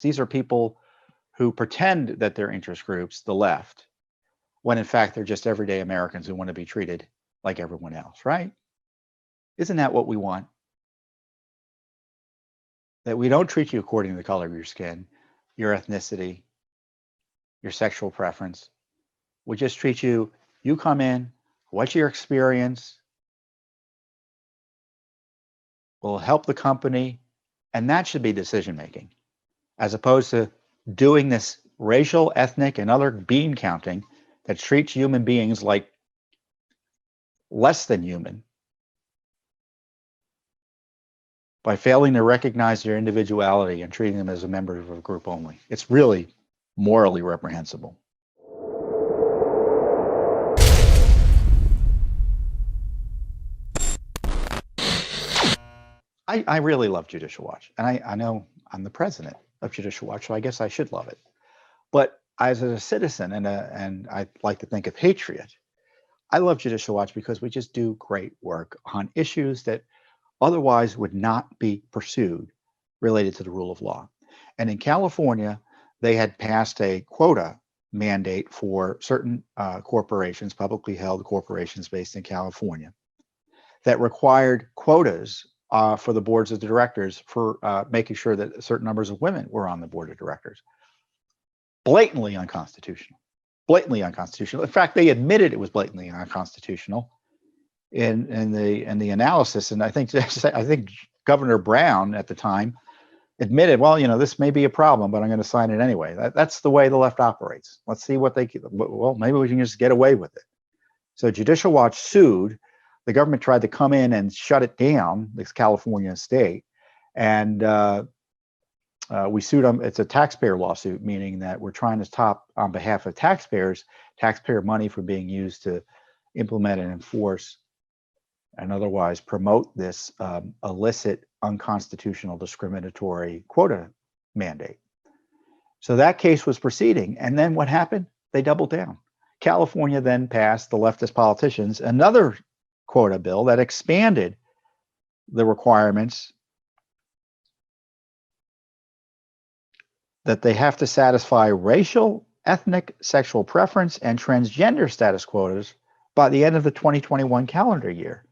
These are people who pretend that they're interest groups, the left, when in fact they're just everyday Americans who want to be treated like everyone else, right? Isn't that what we want? That we don't treat you according to the color of your skin, your ethnicity, your sexual preference. We just treat you, you come in, what's your experience, will help the company, and that should be decision making, as opposed to doing this racial, ethnic, and other bean counting that treats human beings like less than human by failing to recognize their individuality and treating them as a member of a group only. It's really morally reprehensible. I really love Judicial Watch, and I know I'm the president of Judicial Watch, so I guess I should love it. But as a citizen and I like to think a patriot, I love Judicial Watch because we just do great work on issues that otherwise would not be pursued related to the rule of law. And in California, they had passed a quota mandate for certain corporations, publicly held corporations based in California, that required quotas for the boards of directors for making sure that certain numbers of women were on the board of directors. Blatantly unconstitutional. Blatantly unconstitutional. In fact, they admitted it was blatantly unconstitutional in the analysis. And I think Governor Brown at the time admitted, well, this may be a problem, but I'm going to sign it anyway. That's the way the left operates. Let's see what well, maybe we can just get away with it. So Judicial Watch sued. The government tried to come in and shut it down, this California state. And we sued them. It's a taxpayer lawsuit, meaning that we're trying to stop, on behalf of taxpayers, taxpayer money from being used to implement and enforce and otherwise promote this illicit, unconstitutional, discriminatory quota mandate. So that case was proceeding. And then what happened? They doubled down. California then passed, the leftist politicians, another quota bill that expanded the requirements that they have to satisfy racial, ethnic, sexual preference, and transgender status quotas by the end of the 2021 calendar year.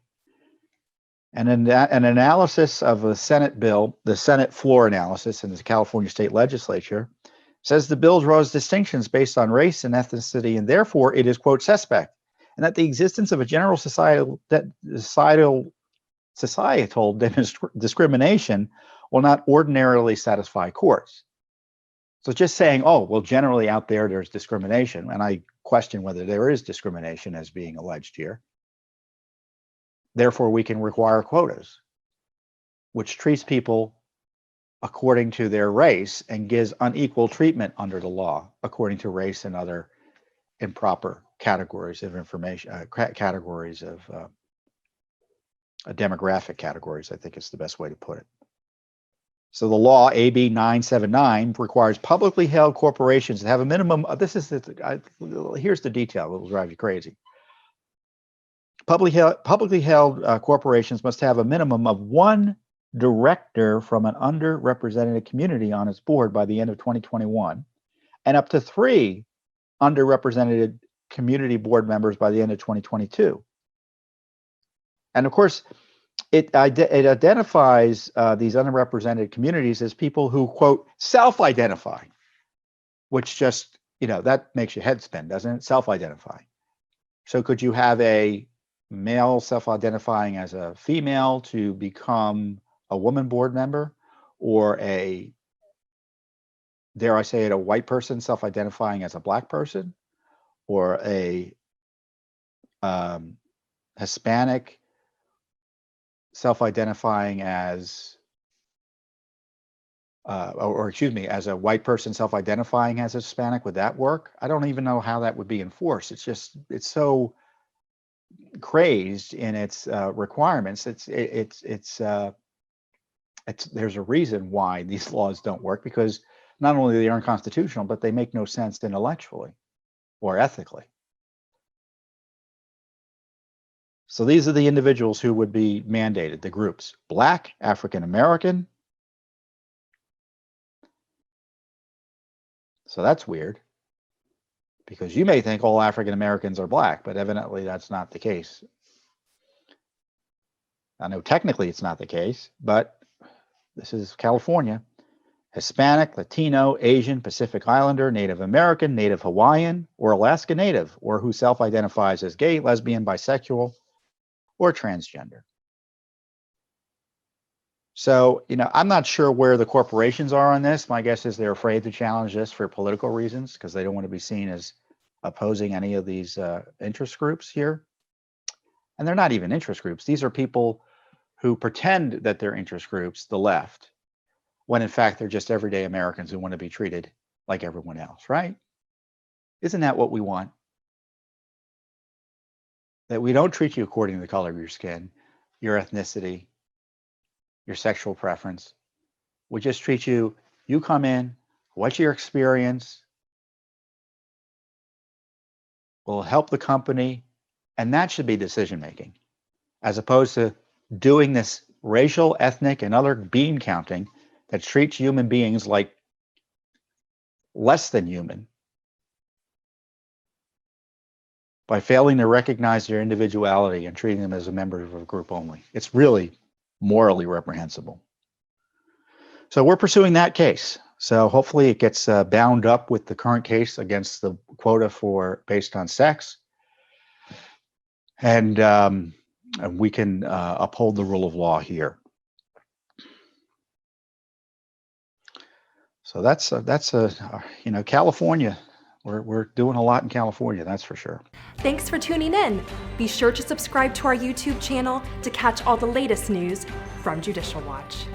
And an analysis of a Senate bill, the Senate floor analysis in the California state legislature, says the bill draws distinctions based on race and ethnicity, and therefore it is, quote, suspect, and that the existence of a general societal discrimination will not ordinarily satisfy courts. So just saying, oh, well, generally out there's discrimination, and I question whether there is discrimination as being alleged here. Therefore, we can require quotas, which treats people according to their race and gives unequal treatment under the law according to race and other improper categories of information, categories of demographic categories, I think is the best way to put it. So the law, AB 979, requires publicly held corporations to have a minimum. Here's the detail that will drive you crazy. Publicly held corporations must have a minimum of one director from an underrepresented community on its board by the end of 2021, and up to 3 underrepresented community board members by the end of 2022. And of course, it identifies these underrepresented communities as people who, quote, self-identify, which just, that makes your head spin, doesn't it? Self-identify. So could you have a male self-identifying as a female to become a woman board member, or a, dare I say it, a white person self-identifying as a black person, or a Hispanic self-identifying as, as a white person self-identifying as a Hispanic? Would that work? I don't even know how that would be enforced. It's so crazed in its requirements. There's a reason why these laws don't work, because not only are they unconstitutional, but they make no sense intellectually or ethically. So these are the individuals who would be mandated, the groups: Black, African American, So that's weird, because you may think all African Americans are black, but evidently that's not the case. I know technically it's not the case, but this is California. Hispanic, Latino, Asian, Pacific Islander, Native American, Native Hawaiian, or Alaska Native, or who self-identifies as gay, lesbian, bisexual, or transgender. So, I'm not sure where the corporations are on this. My guess is they're afraid to challenge this for political reasons, because they don't want to be seen as opposing any of these interest groups here. And they're not even interest groups. These are people who pretend that they're interest groups, the left, when in fact they're just everyday Americans who want to be treated like everyone else, right? Isn't that what we want? That we don't treat you according to the color of your skin, your ethnicity, your sexual preference. We just treat you come in, what's your experience, will help the company, and that should be decision making, as opposed to doing this racial, ethnic, and other bean counting that treats human beings like less than human by failing to recognize their individuality and treating them as a member of a group only. It's really morally reprehensible. So we're pursuing that case. So hopefully it gets bound up with the current case against the quota based on sex. And we can uphold the rule of law here. So that's California. We're doing a lot in California, that's for sure. Thanks for tuning in. Be sure to subscribe to our YouTube channel to catch all the latest news from Judicial Watch.